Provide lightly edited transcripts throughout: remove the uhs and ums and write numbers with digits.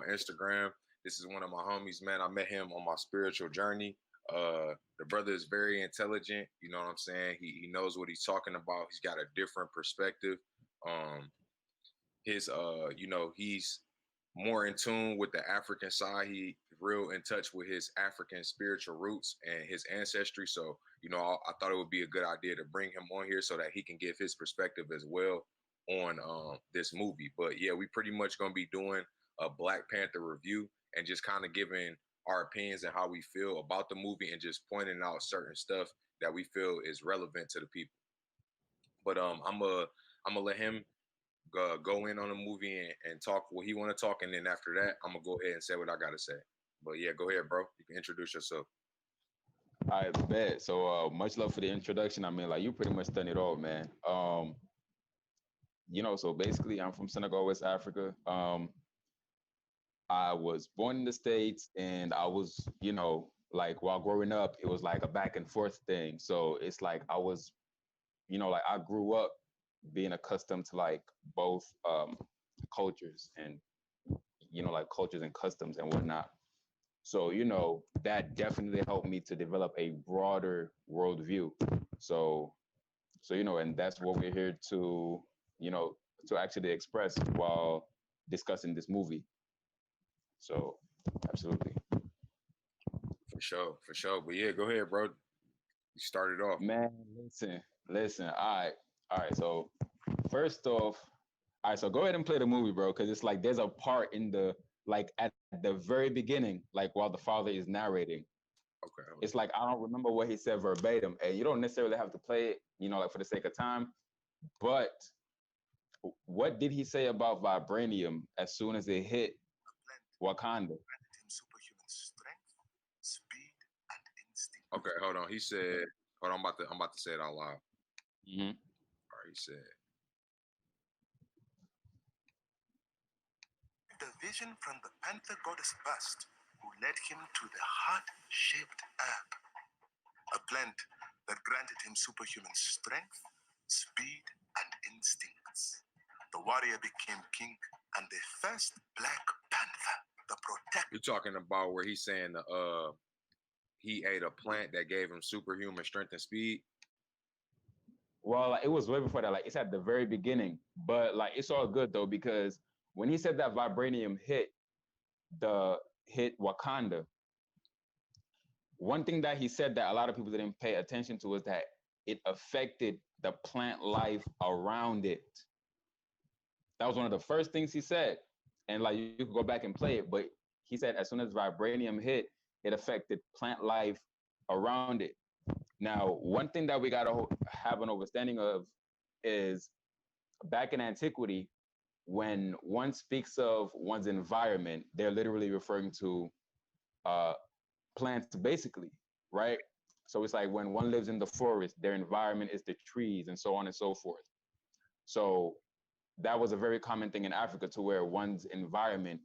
on Instagram. This is one of my homies, man. I met him on my spiritual journey. The brother is very intelligent. You know what I'm saying? He knows what he's talking about. He's got a different perspective. Um, he's more in tune with the African side. He real in touch with his African spiritual roots and his ancestry. So I thought it would be a good idea to bring him on here so that he can give his perspective as well on this movie. But yeah, we pretty much gonna be doing a Black Panther review and just kind of giving our opinions and how we feel about the movie and just pointing out certain stuff that we feel is relevant to the people. But I'm gonna let him go in on the movie and talk what he want to talk, and then after that, I'm gonna go ahead and say what I gotta say. But yeah, go ahead, bro. You can introduce yourself. I bet. So much love for the introduction. I mean, like you pretty much done it all, man. So basically I'm from Senegal, West Africa. I was born in the States and I was, like while growing up, it was like a back and forth thing. So it's like I was, like I grew up being accustomed to like both cultures and, like cultures and customs and whatnot. So, that definitely helped me to develop a broader worldview. So, and that's what we're here to, you know, to actually express while discussing this movie. So, absolutely. For sure, for sure. But yeah, go ahead, bro. You started off. Man, listen. All right. So, first off, all right. So go ahead and play the movie, bro, because it's like there's a part in the like at the very beginning, like while the father is narrating. Okay. It's like I don't remember what he said verbatim, and you don't necessarily have to play it, like for the sake of time. But what did he say about vibranium as soon as it hit Wakanda? Superhuman strength, speed, and instinct. Okay, hold on. He said, hold on, I'm about to say it out loud. Mm-hmm. All right, he said, The vision from the Panther goddess bust, who led him to the heart-shaped herb, a plant that granted him superhuman strength, speed, and instincts. The warrior became king and the first Black Panther, the protector. you're talking about where he's saying he ate a plant that gave him superhuman strength and speed. Well, like, it was way before that. Like it's at the very beginning, but like it's all good though because when he said that vibranium hit Wakanda, one thing that he said that a lot of people didn't pay attention to was that it affected the plant life around it. That was one of the first things he said. And like you could go back and play it, but he said as soon as vibranium hit, it affected plant life around it. Now, one thing that we gotta have an understanding of is back in antiquity, when one speaks of one's environment, they're literally referring to uh, plants, basically, right? So it's like when one lives in the forest, their environment is the trees and so on and so forth. So that was a very common thing in Africa to where one's environment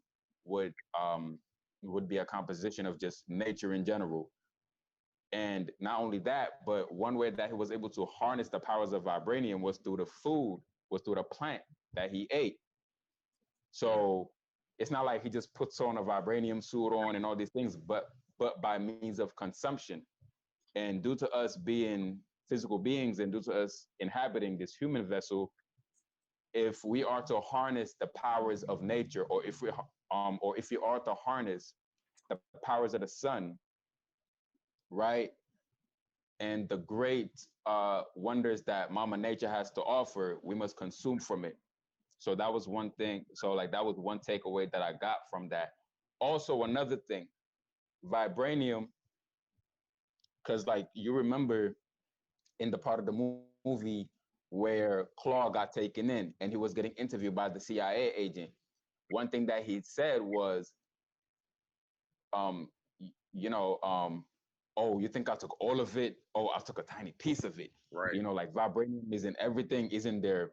would um, would be a composition of just nature in general. And not only that, but one way that he was able to harness the powers of vibranium was through the food, was through the plant that he ate. So it's not like he just puts on a vibranium suit on and all these things, but by means of consumption. And due to us being physical beings and due to us inhabiting this human vessel, if we are to harness the powers of nature, or if we are to harness the powers of the sun, right, and the great wonders that Mama Nature has to offer, we must consume from it. So that was one thing. So like that was one takeaway that I got from that. Also, another thing, vibranium, because like you remember in the part of the movie where Claw got taken in and he was getting interviewed by the CIA agent. One thing that he said was, um, oh, you think I took all of it? Oh, I took a tiny piece of it. Right. Like vibranium is in everything, is in their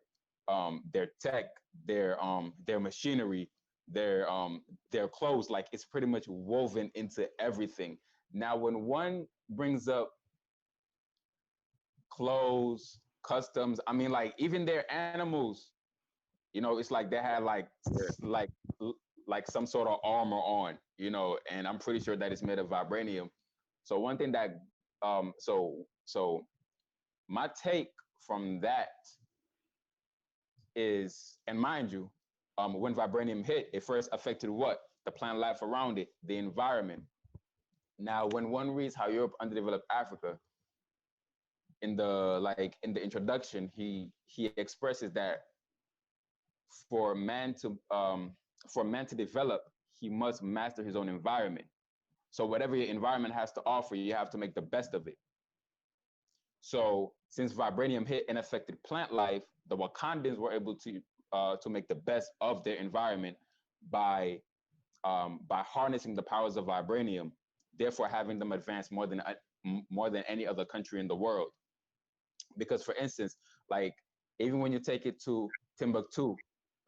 tech, their machinery, their clothes. Like it's pretty much woven into everything. Now, when one brings up clothes, customs, I mean, like even their animals, it's like they had like Yeah. like like some sort of armor on, and I'm pretty sure that it's made of vibranium. So one thing that so my take from that is, and mind you, when vibranium hit, it first affected what? The plant life around it, the environment. Now, when one reads How Europe Underdeveloped Africa, in the introduction, he expresses that for man to develop, he must master his own environment. So whatever your environment has to offer, you have to make the best of it. So since vibranium hit and affected plant life, the Wakandans were able to make the best of their environment by harnessing the powers of vibranium, therefore having them advance more than any other country in the world. Because, for instance, like even when you take it to Timbuktu,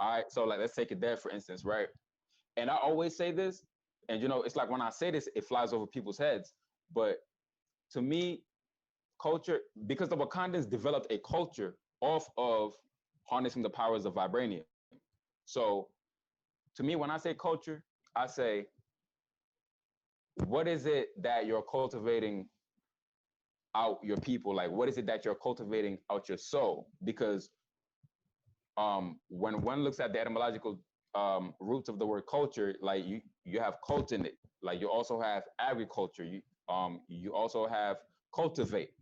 all right, so like let's take it there, for instance, right? And I always say this, and it's like when I say this, it flies over people's heads. But to me, culture, because the Wakandans developed a culture off of harnessing the powers of vibranium. So to me, when I say culture, I say, what is it that you're cultivating out your people? Like, what is it that you're cultivating out your soul? Because when one looks at the etymological roots of the word culture, like you have cult in it. Like you also have agriculture. You also have cultivate,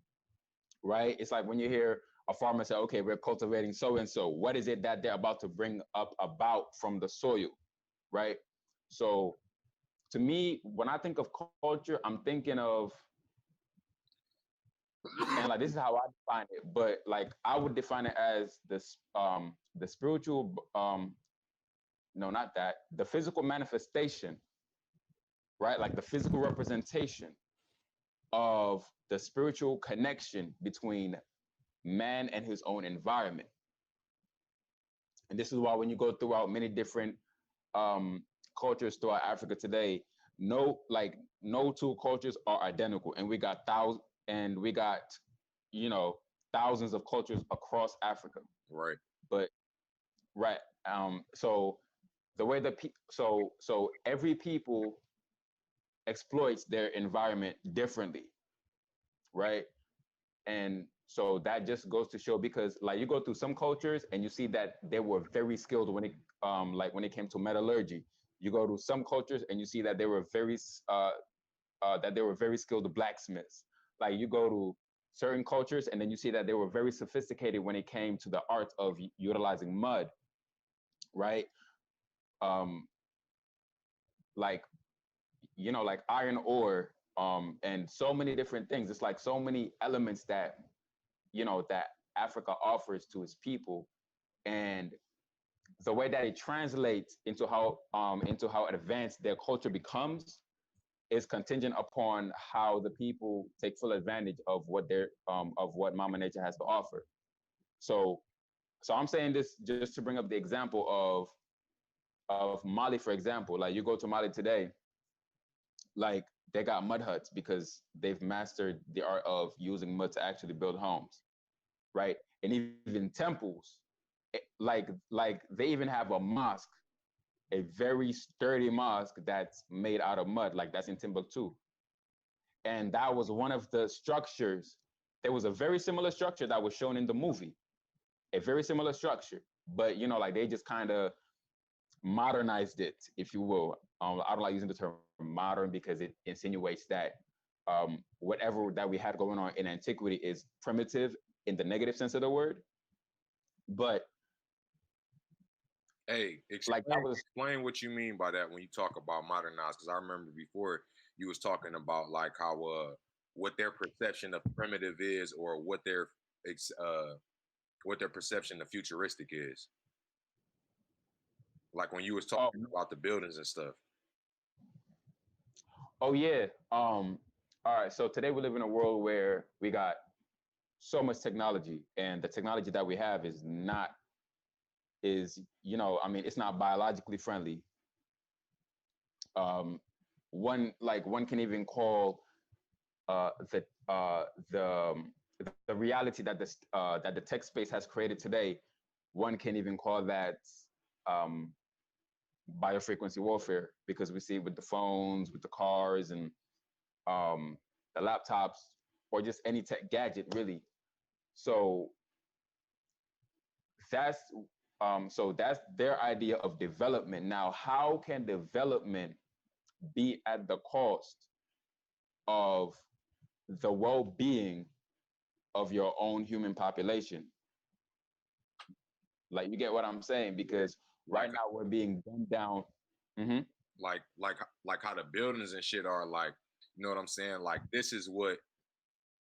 right? It's like when you hear a farmer say, okay, we're cultivating so and so. What is it that they're about to bring up about from the soil, right? So to me, when I think of culture, I'm thinking of, and like this is how I define it, but like I would define it as the spiritual, no, not that, the physical manifestation, right? Like the physical representation of the spiritual connection between man and his own environment. And this is why when you go throughout many different cultures throughout Africa today, no two cultures are identical, and we got thousands of cultures across Africa. Right. But right, so the way that so every people exploits their environment differently, right? And so that just goes to show, because like you go through some cultures and you see that they were very skilled when it came to metallurgy. You go to some cultures and you see that they were very skilled blacksmiths. Like you go to certain cultures and then you see that they were very sophisticated when it came to the art of utilizing mud, right? um like like iron ore, and so many different things. It's like so many elements that that Africa offers to its people, and the way that it translates into how advanced their culture becomes is contingent upon how the people take full advantage of what Mama Nature has to offer. So I'm saying this just to bring up the example of Mali, for example. Like you go to Mali today, like they got mud huts because they've mastered the art of using mud to actually build homes, right? And even temples, like they even have a mosque, a very sturdy mosque that's made out of mud, like that's in Timbuktu. And that was one of the structures. There was a very similar structure that was shown in the movie, a very similar structure, but like they just kind of modernized it, if you will. I don't like using the term modern because it insinuates that whatever that we had going on in antiquity is primitive in the negative sense of the word. But Hey, explain what you mean by that when you talk about modernized, because I remember before you was talking about like how what their perception of primitive is, or what their perception of futuristic is. Like when you was talking about the buildings and stuff. Oh yeah. All right. So today we live in a world where we got so much technology, and the technology that we have is not is I mean, it's not biologically friendly. Um, one can even call uh, the uh, the the reality that that the tech space has created today. One can even call that um, biofrequency warfare, because we see it with the phones, with the cars, and um, the laptops, or just any tech gadget, really. So that's that's their idea of development. Now, how can development be at the cost of the well-being of your own human population? Like, you get what I'm saying? Because right Like now we're being dumbed down. Hmm. like how the buildings and shit are like, you know what I'm saying? Like this is what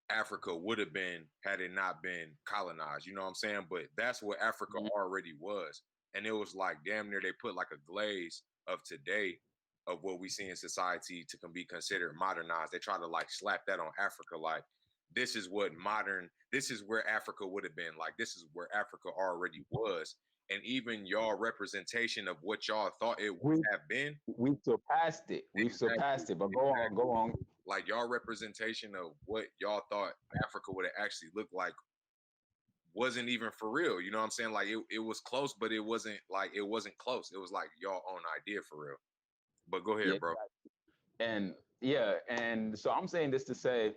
Africa would have been had it not been colonized. You know what I'm saying? But that's what Africa Hmm. already was. And it was like damn near they put like a glaze of today of what we see in society to be considered modernized. They try to like slap that on Africa like this is what modern, this is where Africa would have been. Like this is where Africa already was. And even y'all representation of what y'all thought it would We have been. we've surpassed it. We've Exactly. surpassed it. But go on, go Exactly. on. Like y'all representation of what y'all thought Africa would have actually looked like wasn't even for real. You know what I'm saying? Like it was close, but it wasn't like it wasn't close. It was like y'all own idea for real. But go Yeah, ahead, bro. exactly. And yeah, and so I'm saying this to say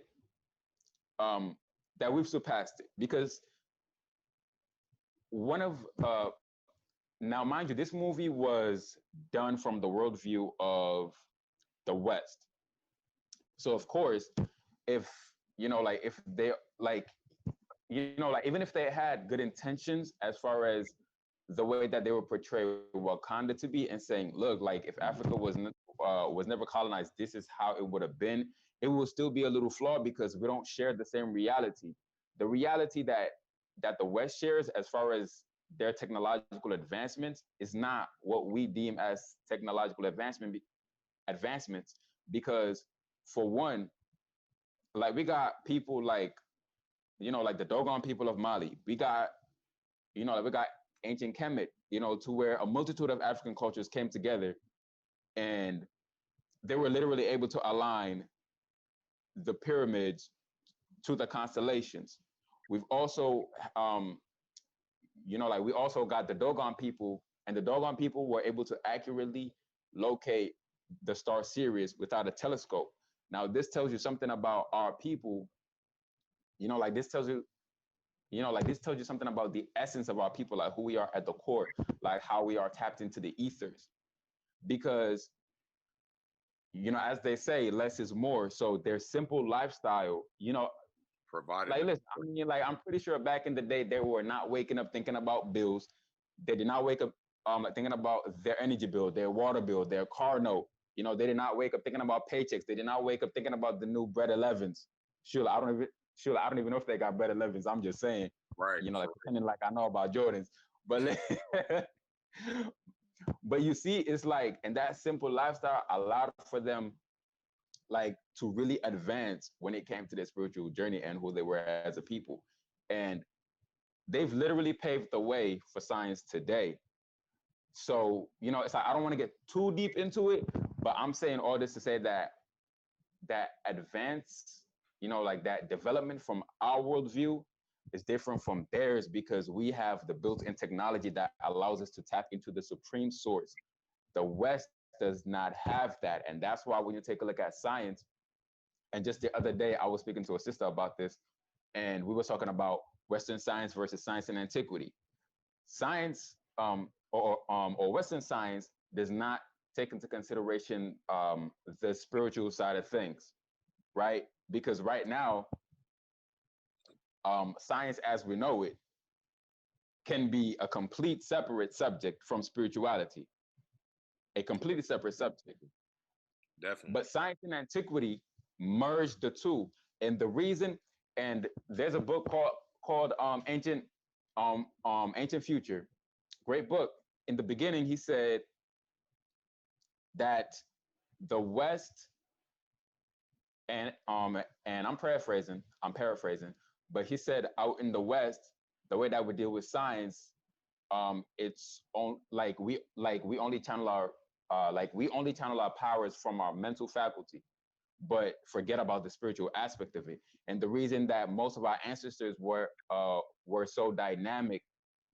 um, that we've surpassed it, because one of now, mind you, this movie was done from the worldview of the West. So of course, if like if they like like even if they had good intentions as far as the way that they would portray Wakanda to be, and saying, look, like if Africa was never colonized, this is how it would have been. It will still be a little flawed because we don't share the same reality. The reality that the West shares as far as their technological advancements is not what we deem as technological advancements, because for one, like we got people like like the Dogon people of Mali. We got like we got ancient Kemet, to where a multitude of African cultures came together, and they were literally able to align the pyramids to the constellations. We've also like we also got the Dogon people, and the Dogon people were able to accurately locate the star Sirius without a telescope. Now, this tells you something about our people. Like this tells you, like this tells you something about the essence of our people, like who we are at the core, like how we are tapped into the ethers. Because, as they say, less is more. So their simple lifestyle, Provided like them. listen, I mean, like I'm pretty sure back in the day they were not waking up thinking about bills. They did not wake up like thinking about their energy bill, their water bill, their car note. They did not wake up thinking about paychecks. They did not wake up thinking about the new bread 11s. Sure, I don't even know if they got bread 11s. I'm just saying, Right. like pretending like I know about Jordans. But but you see, it's like, and that simple lifestyle allowed for them like to really advance when it came to their spiritual journey and who they were as a people. And they've literally paved the way for science today. So, it's like I don't want to get too deep into it, but I'm saying all this to say that advance, like that development from our worldview is different from theirs, because we have the built-in technology that allows us to tap into the supreme source. The West does not have that. And that's why when you take a look at science, and just the other day, I was speaking to a sister about this, and we were talking about Western science versus science in antiquity. Science, or Western science, does not take into consideration the spiritual side of things, right? Because right now, science as we know it can be a complete separate subject from spirituality, a completely separate subject. Definitely. But science and antiquity merged the two. And the reason, and there's a book called Ancient Future. Great book. In the beginning, he said that the West, and I'm paraphrasing, but he said out in the West, the way that we deal with science, it's on like we only channel our powers from our mental faculty, but forget about the spiritual aspect of it. And the reason that most of our ancestors were so dynamic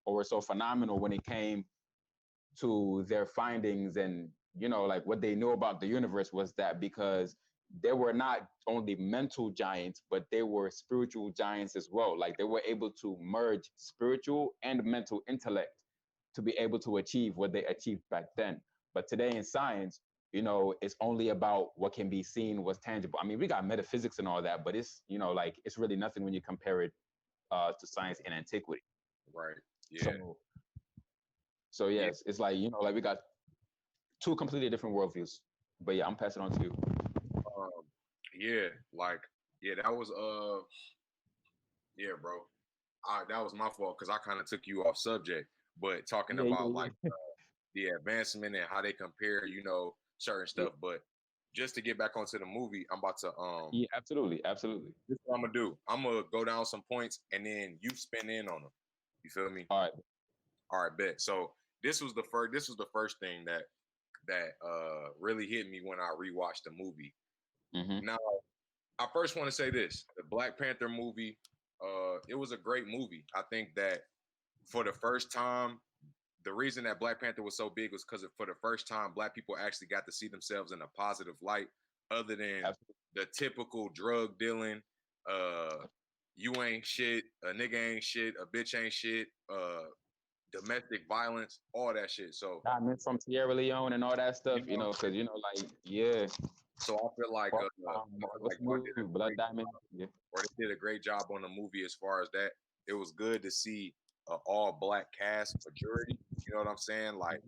or were so phenomenal when it came to their findings and like what they knew about the universe was that because they were not only mental giants, but they were spiritual giants as well. Like they were able to merge spiritual and mental intellect to be able to achieve what they achieved back then. But today in science, it's only about what can be seen, what's tangible. I mean, we got metaphysics and all that, but it's, like it's really nothing when you compare it to science in antiquity. Right. Yeah. So Yeah. yes, it's like, like we got two completely different worldviews. But yeah, I'm passing on to you. Yeah. Like, yeah, that was yeah, bro. That was my fault because I kind of took you off subject. But talking about like the advancement and how they compare, certain stuff. But just to get back onto the movie, I'm about to Yeah, absolutely. This is what I'm gonna do. I'm gonna go down some points and then you spin in on them. You feel me? All right. All right, bet. So this was the first thing that really hit me when I rewatched the movie. Mm-hmm. Now, I first want to say this: the Black Panther movie, it was a great movie. I think that for the first time, the reason that Black Panther was so big was because for the first time, Black people actually got to see themselves in a positive light, other than Absolutely. the typical drug dealing, you ain't shit, a nigga ain't shit, a bitch ain't shit, domestic violence, all that shit. So Diamonds from Sierra Leone and all that stuff, because like so I feel like what's the y'all movie? did a Blood great Diamond. Yeah. or they did a great job on the movie as far as that. It was good to see an all black cast majority. You know what I'm saying? Like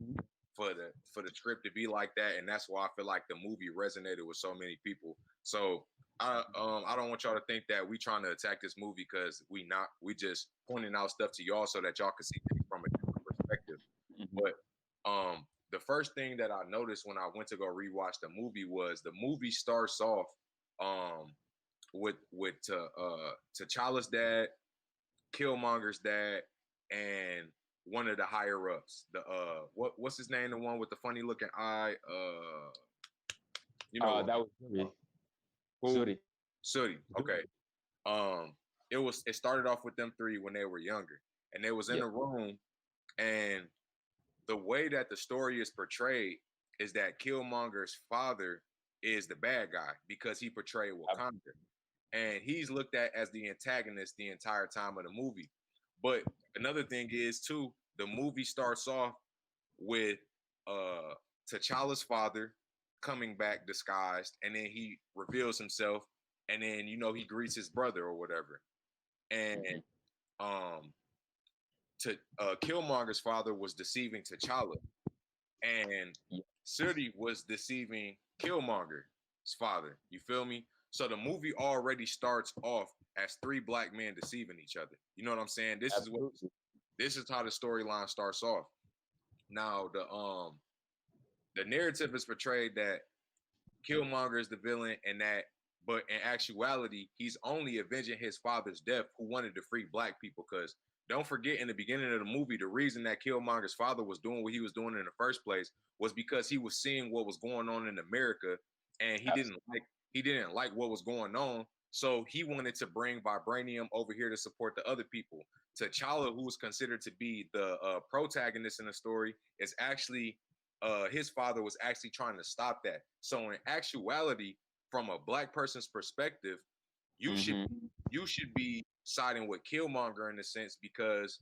Mm-hmm. for the script to be like that, and that's why I feel like the movie resonated with so many people. So I don't want y'all to think that we trying to attack this movie because we not. We just pointing out stuff to y'all so that y'all can see things from a different perspective. Mm-hmm. But the first thing that I noticed when I went to go rewatch the movie was the movie starts off um with T'Challa's dad, Killmonger's dad, and one of the higher ups. The what's his name? The one with the funny looking eye. You know That was Zuri. who? Zuri. Sooty. Okay. Um, it started off with them three when they were younger, and they was in Yep. the room, and the way that the story is portrayed is that Killmonger's father is the bad guy because he portrayed Wakanda, and he's looked at as the antagonist the entire time of the movie. But another thing is too, the movie starts off with uh T'Challa's father coming back disguised, and then he reveals himself, and then he greets his brother or whatever, and um to Killmonger's father was deceiving T'Challa, and Yeah. Suri was deceiving Killmonger's father. You feel me? So the movie already starts off as three black men deceiving each other. You know what I'm saying? Absolutely. This is how the storyline starts off. Now the narrative is portrayed that Killmonger is the villain and that but in actuality, he's only avenging his father's death who wanted to free black people. Because don't forget, in the beginning of the movie, the reason that Killmonger's father was doing what he was doing in the first place was because he was seeing what was going on in America, and he didn't like what was going on. So he wanted to bring vibranium over here to support the other people. T'Challa, who was considered to be the protagonist in the story, is actually his father was actually trying to stop that. So in actuality, from a black person's perspective, you should you should be siding with Killmonger in a sense because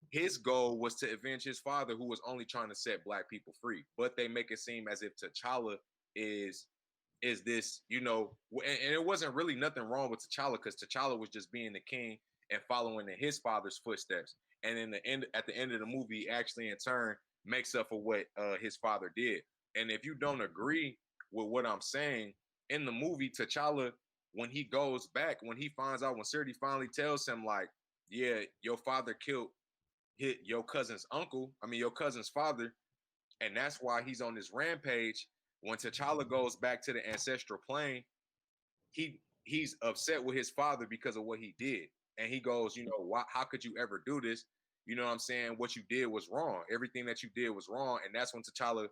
his goal was to avenge his father, who was only trying to set black people free. But they make it seem as if T'Challa is this, and it wasn't really nothing wrong with T'Challa because T'Challa was just being the king and following in his father's footsteps. And in the end, at the end of the movie, actually in turn makes up for what his father did. And if you don't agree with what I'm saying, in the movie, T'Challa, when he goes back, when he finds out, when Sirti finally tells him, like, yeah, your father killed your cousin's uncle, your cousin's father, and that's why he's on this rampage. When T'Challa goes back to the ancestral plane, he's upset with his father because of what he did, and he goes, why? How could you ever do this? You know what I'm saying? What you did was wrong. Everything that you did was wrong, and that's when T'Challa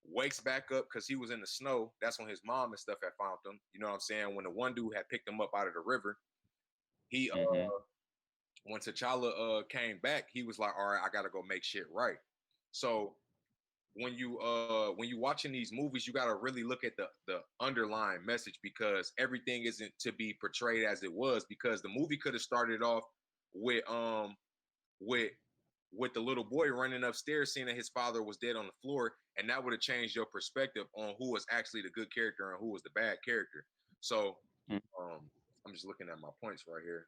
wakes back up because he was in the snow. That's when his mom and stuff had found him. You know what I'm saying? When the one dude had picked him up out of the river, he when T'Challa came back, he was like, all right, I gotta go make shit right. So when you watching these movies, you got to really look at the underlying message, because everything isn't to be portrayed as it was, because the movie could have started off with with with the little boy running upstairs seeing that his father was dead on the floor, and that would have changed your perspective on who was actually the good character and who was the bad character. So um I'm just looking at my points right here.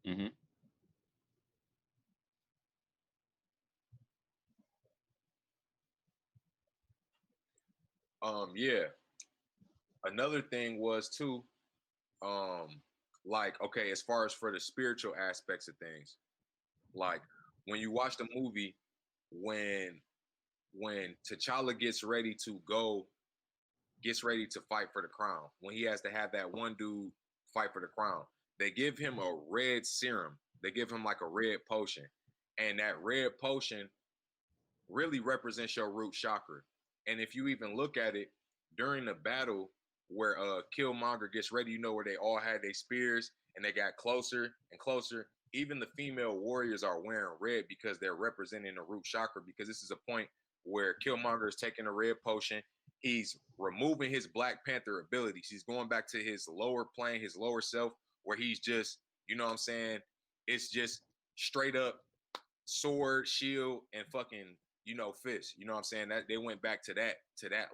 Mm-hmm. Yeah, another thing was too, um like, okay, as far as for the spiritual aspects of things, like when you watch the movie, when T'Challa gets ready to fight for the crown, when he has to have that one dude fight for the crown, they give him a red serum. They give him like a red potion. And that red potion really represents your root chakra. And if you even look at it during the battle where Killmonger gets ready, you know, where they all had their spears and they got closer and closer. Even the female warriors are wearing red because they're representing the root chakra. Because this is a point where Killmonger is taking a red potion. He's removing his Black Panther abilities. He's going back to his lower plane, his lower self, where he's just, you know what I'm saying? It's just straight up sword, shield, and fucking, you know, fist. You know what I'm saying? That they went back to that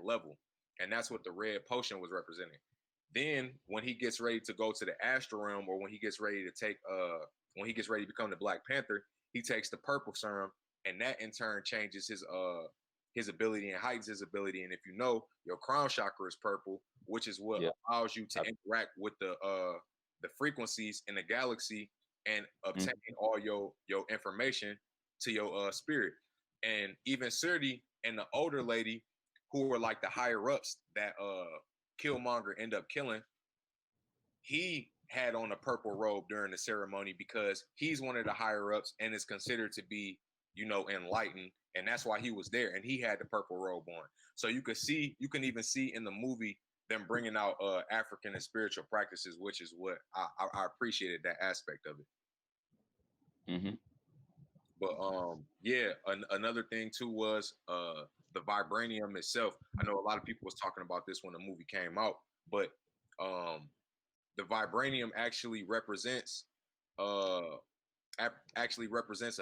level. And that's what the red potion was representing. Then when he gets ready to go to the astral realm, or when he gets ready to take when he gets ready to become the Black Panther, he takes the purple serum, and that in turn changes his ability and heightens his ability. And if you know, your crown chakra is purple, which is what Yeah. allows you to interact with the frequencies in the galaxy and obtain all your information to your spirit. And even Suri and the older lady, who were like the higher ups that Killmonger end up killing, he had on a purple robe during the ceremony because he's one of the higher ups and is considered to be, you know, enlightened, and that's why he was there, and he had the purple robe on. So you can even see in the movie them bringing out African and spiritual practices, which is what I appreciated, that aspect of it. Mm-hmm. But yeah, another thing too was the vibranium itself. I know a lot of people was talking about this when the movie came out, but um the vibranium actually represents a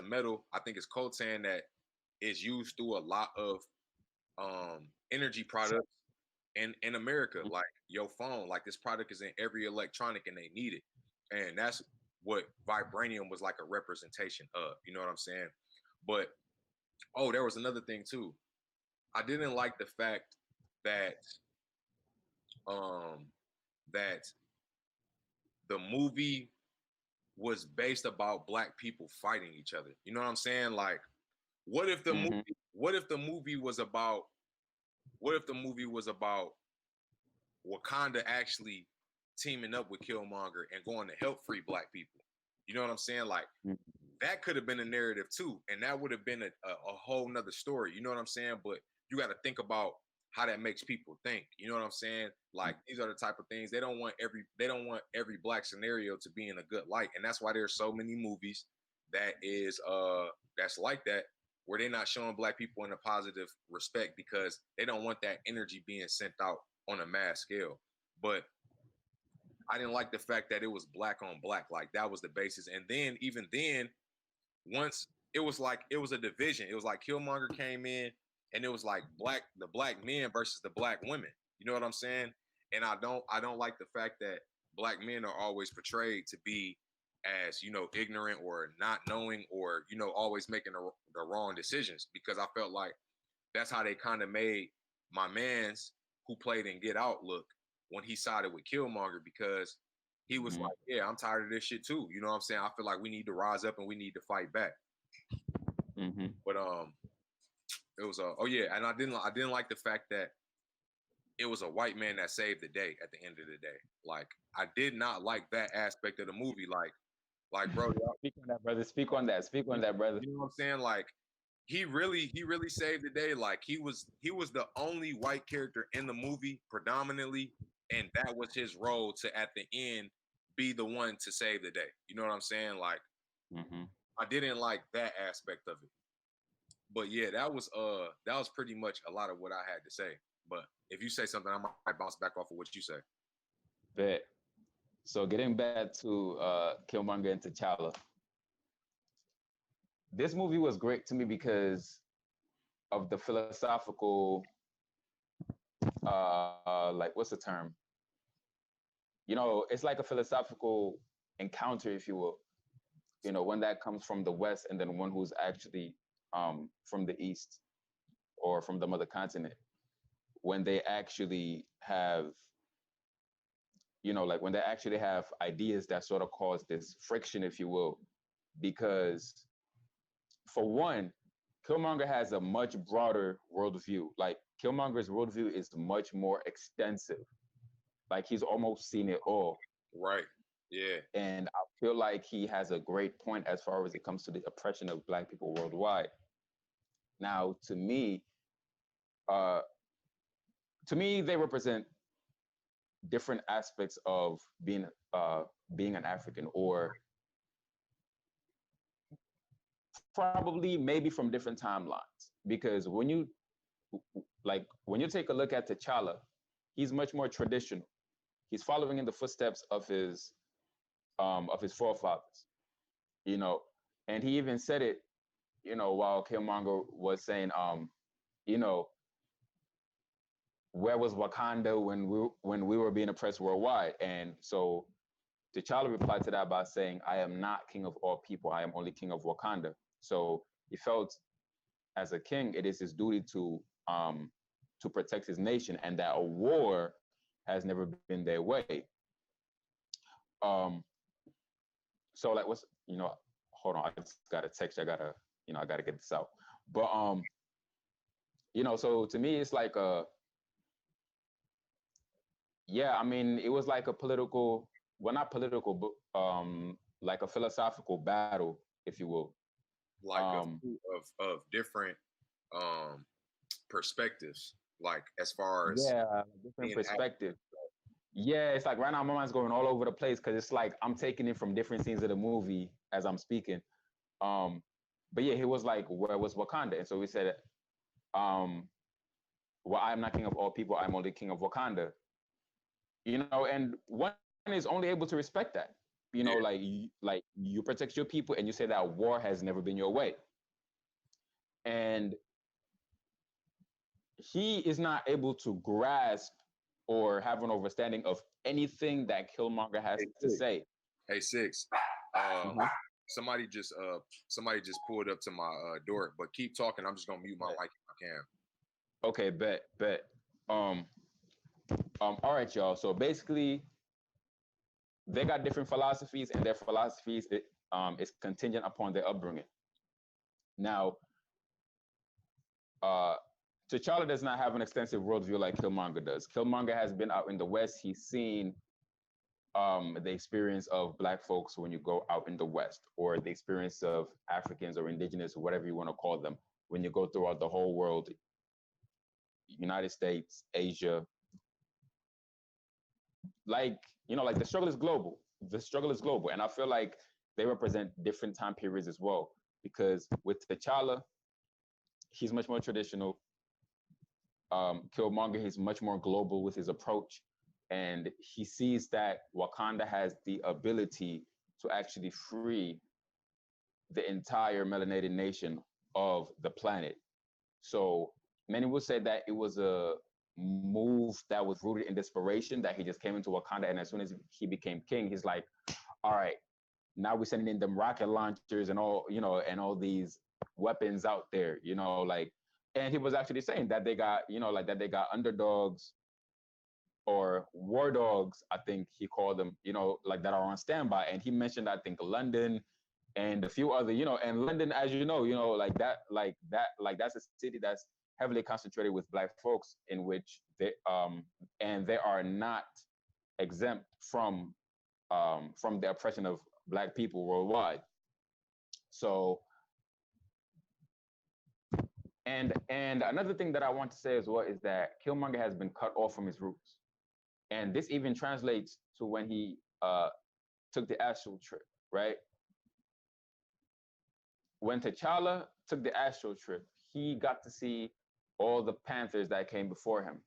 metal. I think it's coltan that is used through a lot of energy products in America, like your phone. Like, this product is in every electronic and they need it. And that's what vibranium was like a representation of. You know what I'm saying? But oh, there was another thing too. I didn't like the fact that um that the movie was based about Black people fighting each other. You know what I'm saying? Like, what if the movie Mm-hmm. what if the movie was about what if the movie was about Wakanda actually teaming up with Killmonger and going to help free Black people? You know what I'm saying? Like, that could have been a narrative too, and that would have been a whole nother story. You know what I'm saying? But you got to think about how that makes people think. You know what I'm saying? Like, these are the type of things they don't want every Black scenario to be in a good light, and that's why there's so many movies that's like that, where they're not showing Black people in a positive respect, because they don't want that energy being sent out on a mass scale. But I didn't like the fact that it was Black on Black, like that was the basis. And then even then, once it was like it was a division. It was like Killmonger came in, and it was like the Black men versus the Black women. You know what I'm saying? And I don't like the fact that Black men are always portrayed to be as, you know, ignorant or not knowing, or, you know, always making the wrong decisions, because I felt like that's how they kind of made my man's, who played in Get Out, look when he sided with Killmonger, because he was like, yeah, I'm tired of this shit too. You know what I'm saying? I feel like we need to rise up and we need to fight back. Mm-hmm. But it was oh yeah, and I didn't like the fact that it was a white man that saved the day at the end of the day. Like, I did not like that aspect of the movie. Like bro, Speak on that, brother. Speak on that. Speak on that, brother. you know what I'm saying? Like, he really saved the day. Like, he was the only white character in the movie predominantly, and that was his role, to at the end be the one to save the day. You know what I'm saying? Like, Mm-hmm. I didn't like that aspect of it. But yeah, that was pretty much a lot of what I had to say. But if you say something, I might bounce back off of what you say. Bet. So getting back to Killmonger and T'Challa, this movie was great to me because of the philosophical, like what's the term? You know, it's like a philosophical encounter, if you will. You know, one that comes from the West and then one who's actually from the East or from the mother continent. When they actually have, you know, like when they actually have ideas that sort of cause this friction, if you will, because for one, Killmonger has a much broader worldview. Like Killmonger's worldview is much more extensive. Like he's almost seen it all. Right. Yeah. And I feel like he has a great point as far as it comes to the oppression of Black people worldwide. Now, uh, to me, they represent different aspects of being an African, or probably maybe from different timelines. Because when you take a look at T'Challa, he's much more traditional. He's following in the footsteps of his forefathers, you know, and he even said it, you know, while Killmonger was saying, you know, where was Wakanda when we were being oppressed worldwide? And so T'Challa replied to that by saying, I am not king of all people. I am only king of Wakanda. So he felt as a king, it is his duty to protect his nation, and that a war has never been their way. Um, so like what's hold on, I just got a text. I gotta get this out. But so to me it's like I mean, it was like a political, well, not political, but like a philosophical battle, if you will. Like of different um perspectives, like as far as Yeah, different perspectives. Yeah, it's like right now my mind's going all over the place because it's like I'm taking it from different scenes of the movie as I'm speaking. Um, but yeah, he was like, "Where was Wakanda?" And so we said, "Well, I'm not king of all people. I'm only king of Wakanda." And one is only able to respect that. Yeah. Like you protect your people, and you say that war has never been your way, and he is not able to grasp or have an understanding of anything that Killmonger has to say. Hey, Six. Mhm. Somebody just pulled up to my door, but keep talking. I'm just gonna mute my mic if I can. Okay, bet. Um, all right, y'all. So basically, they got different philosophies, and their philosophies is contingent upon their upbringing. Now, uh, T'Challa does not have an extensive worldview like Killmonger does. Killmonger has been out in the West. He's seen the experience of Black folks when you go out in the West, or the experience of Africans or indigenous, or whatever you want to call them, when you go throughout the whole world, United States, Asia. Like the struggle is global. The struggle is global. And I feel like they represent different time periods as well. Because with T'Challa, he's much more traditional. Killmonger, he's much more global with his approach. And he sees that Wakanda has the ability to actually free the entire melanated nation of the planet. So many would say that it was a move that was rooted in desperation, that he just came into Wakanda, and as soon as he became king, he's like, all right, now we're sending in them rocket launchers and all these weapons out there, like, and he was actually saying that they got, like that they got underdogs or war dogs, I think he called them, like that are on standby. And he mentioned, I think, London and a few other, and London, as like that's a city that's heavily concentrated with Black folks, in which they are not exempt from the oppression of Black people worldwide. So, and another thing that I want to say as well is that Killmonger has been cut off from his roots, and this even translates to when he took the astral trip, right? When T'Challa took the astral trip, he got to see all the Panthers that came before him.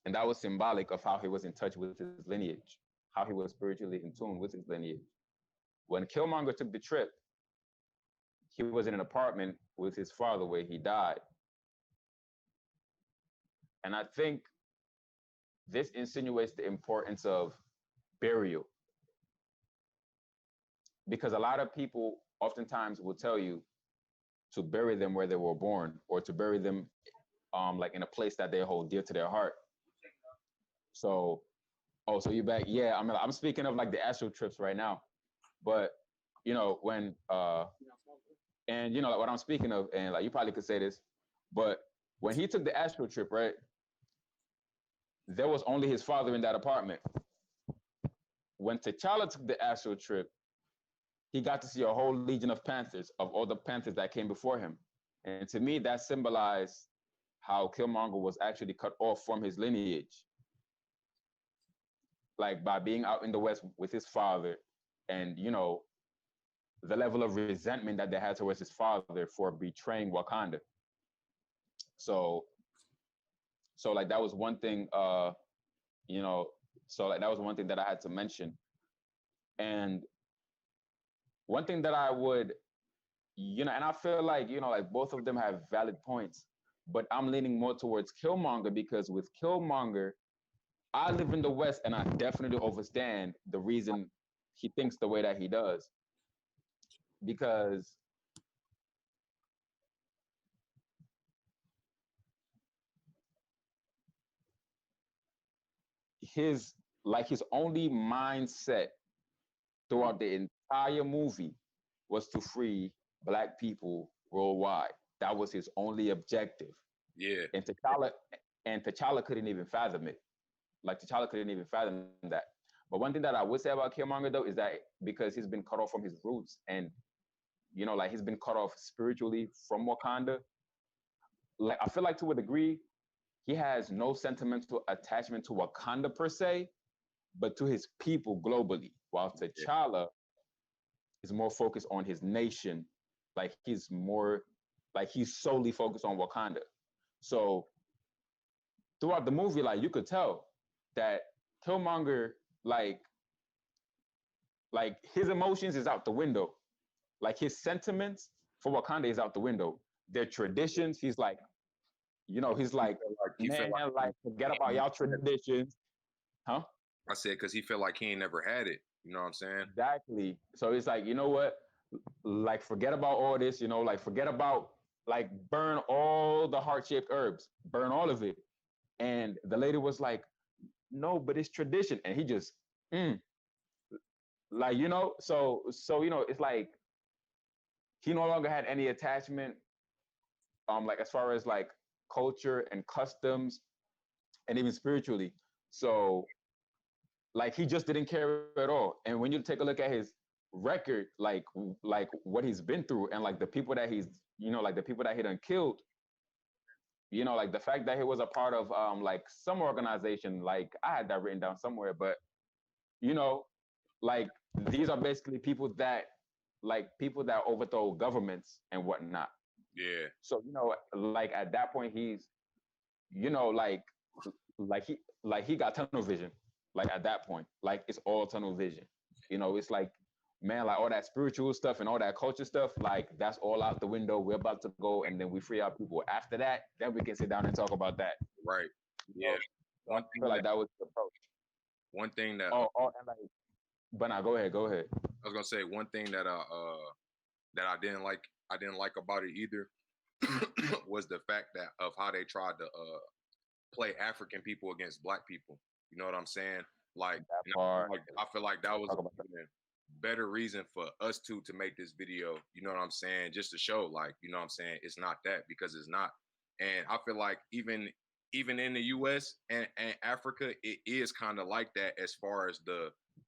And that was symbolic of how he was in touch with his lineage, how he was spiritually in tune with his lineage. When Killmonger took the trip, he was in an apartment with his father where he died. And I think this insinuates the importance of burial, because a lot of people oftentimes will tell you to bury them where they were born, or to bury them like in a place that they hold dear to their heart. So, oh, so you back? Yeah, I'm speaking of like the astral trips right now, but you know when and you know like what I'm speaking of, and like you probably could say this, but when he took the astral trip, right, there was only his father in that apartment. When T'Challa took the astral trip, he got to see a whole legion of Panthers, of all the Panthers that came before him. And to me, that symbolized how Killmonger was actually cut off from his lineage, like by being out in the West with his father, and you know the level of resentment that they had towards his father for betraying Wakanda. So, so like that was one thing, you know, so like that was one thing that I had to mention. And one thing that I would, you know, and I feel like, you know, like both of them have valid points, but I'm leaning more towards Killmonger, because with Killmonger, I live in the West and I definitely understand the reason he thinks the way that he does. Because his his only mindset throughout the entire movie was to free Black people worldwide. That was his only objective. Yeah. And T'Challa couldn't even fathom it. Like T'Challa couldn't even fathom that. But one thing that I would say about Killmonger though is that because he's been cut off from his roots, and you know, like he's been cut off spiritually from Wakanda, like I feel like to a degree, he has no sentimental attachment to Wakanda per se, but to his people globally. While T'Challa is more focused on his nation, like he's solely focused on Wakanda. So throughout the movie, like you could tell that Killmonger, like his emotions is out the window. Like his sentiments for Wakanda is out the window. Their traditions, he's like, you know, he's like, man, like forget about y'all traditions, huh? I said because he felt like he ain't never had it. You know what I'm saying? Exactly. So it's like, you know what? Like forget about all this, you know, like forget about, like burn all the heart-shaped herbs, burn all of it. And the lady was like, no, but it's tradition. And he just, like, you know, so you know, it's like he no longer had any attachment, like as far as like culture and customs and even spiritually. So like he just didn't care at all. And when you take a look at his record, like what he's been through, and like the people that he's, you know, like the people that he done killed, you know, like the fact that he was a part of like some organization, like I had that written down somewhere, but you know, like these are basically people that overthrow governments and whatnot. Yeah. So you know, like at that point, he's, you know, like he got tunnel vision. Like at that point, like it's all tunnel vision. You know, it's like, man, like all that spiritual stuff and all that culture stuff, like that's all out the window. We're about to go, and then we free our people. After that, then we can sit down and talk about that. Right. You Yeah. know? So I feel like that was the approach. One thing that And like, but now go ahead. I was gonna say, one thing that I didn't like about it either was the fact that of how they tried to play African people against Black people. You know what I'm saying? Like, I feel like that was a better reason for us to make this video. You know what I'm saying? Just to show, like, you know what I'm saying? It's not that, because it's not. And I feel like even in the US and Africa, it is kind of like that as far as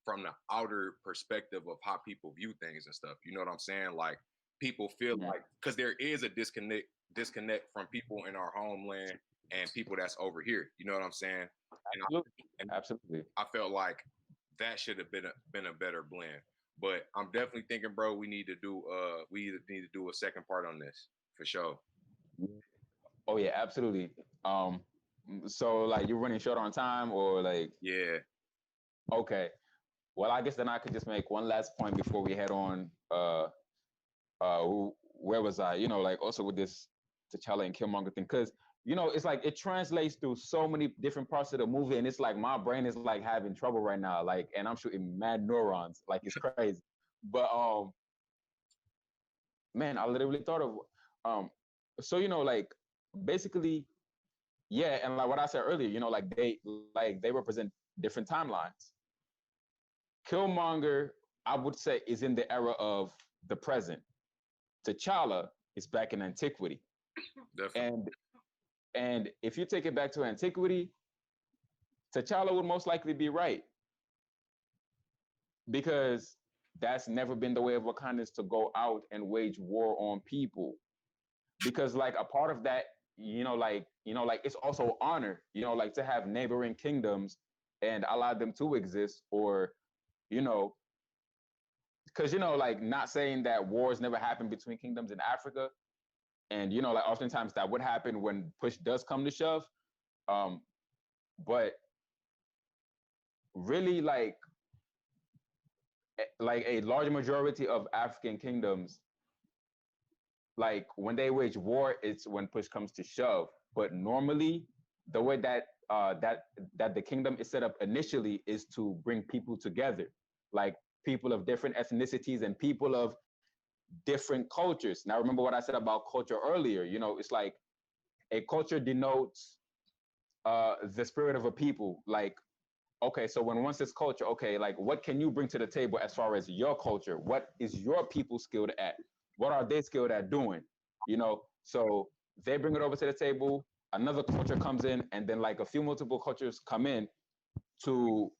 from the outer perspective of how people view things and stuff. You know what I'm saying? Like people feel like, because there is a disconnect from people in our homeland and people that's over here. You know what I'm saying? Absolutely. I felt like that should have been a better blend. But I'm definitely thinking, bro, we either need to do a second part on this for sure. Oh yeah, absolutely. Um, so like you're running short on time, or like Yeah. okay. Well, I guess then I could just make one last point before we head on. Where was I? Like also with this T'Challa and Killmonger thing, because it's like it translates through so many different parts of the movie, and it's like my brain is like having trouble right now, like, and I'm shooting mad neurons, like it's crazy. But man, I literally thought of so like basically, yeah, and like what I said earlier, like they represent different timelines. Killmonger, I would say, is in the era of the present. T'Challa is back in antiquity. Definitely. And if you take it back to antiquity, T'Challa would most likely be right, because that's never been the way of Wakandans to go out and wage war on people. Because like a part of that, like it's also honor, like to have neighboring kingdoms and allow them to exist, or you know, because like not saying that wars never happen between kingdoms in Africa, and like oftentimes that would happen when push does come to shove. Um, but really, like a large majority of African kingdoms, like when they wage war, it's when push comes to shove. But normally, the way that the kingdom is set up initially is to bring people together, like people of different ethnicities and people of different cultures. Now, remember what I said about culture earlier. It's like a culture denotes the spirit of a people. Like, okay, so when one says culture, okay, like what can you bring to the table as far as your culture? What is your people skilled at? What are they skilled at doing? So they bring it over to the table. Another culture comes in, and then like a few multiple cultures come in to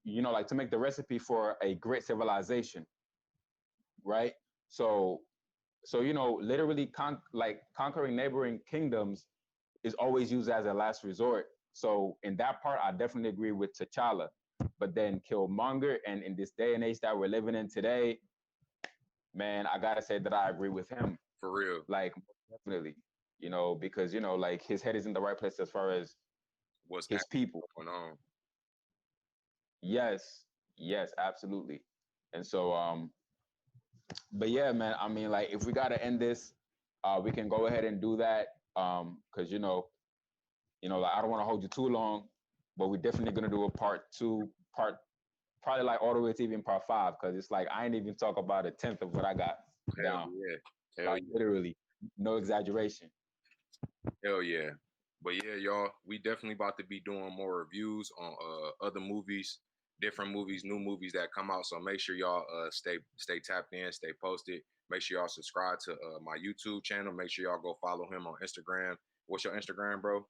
like to make the recipe for a great civilization, right? So literally like conquering neighboring kingdoms is always used as a last resort. So in that part, I definitely agree with T'Challa. But then Killmonger, and in this day and age that we're living in today, man, I gotta say that I agree with him. For real. Like definitely, because like his head is in the right place as far as What's his actually people. going on? Yes, yes, absolutely. And so, but yeah, man. I mean, like if we gotta end this, we can go ahead and do that. Because like I don't want to hold you too long, but we're definitely gonna do a part 2, probably like all the way to even part 5, because it's like I ain't even talk about a tenth of what I got Hell down. yeah. Hell Like yeah. literally, no exaggeration. Hell yeah. But yeah, y'all, we definitely about to be doing more reviews on other movies, different movies, new movies that come out. So make sure y'all stay tapped in, stay posted. Make sure y'all subscribe to my YouTube channel. Make sure y'all go follow him on Instagram. What's your Instagram, bro?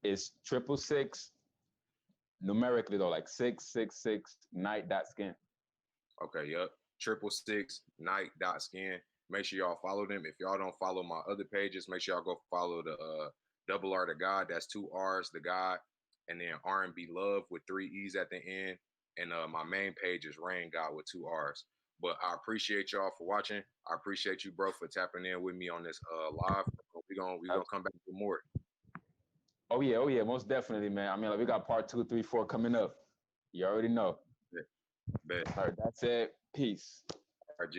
It's 666 numerically though, like 666 night.skin. Okay, yep. 666night.skin. Make sure y'all follow them. If y'all don't follow my other pages, make sure y'all go follow the Double R the God. That's 2 R's the God, and then R&B Love with 3 E's at the end. And my main page is Rain God with 2 R's. But I appreciate y'all for watching. I appreciate you, bro, for tapping in with me on this live. We gonna come back for more. Oh yeah, most definitely, man. I mean, like we got part 2, 3, 4 coming up. You already know. Bet. Bet. All right, that's it. Peace. RG.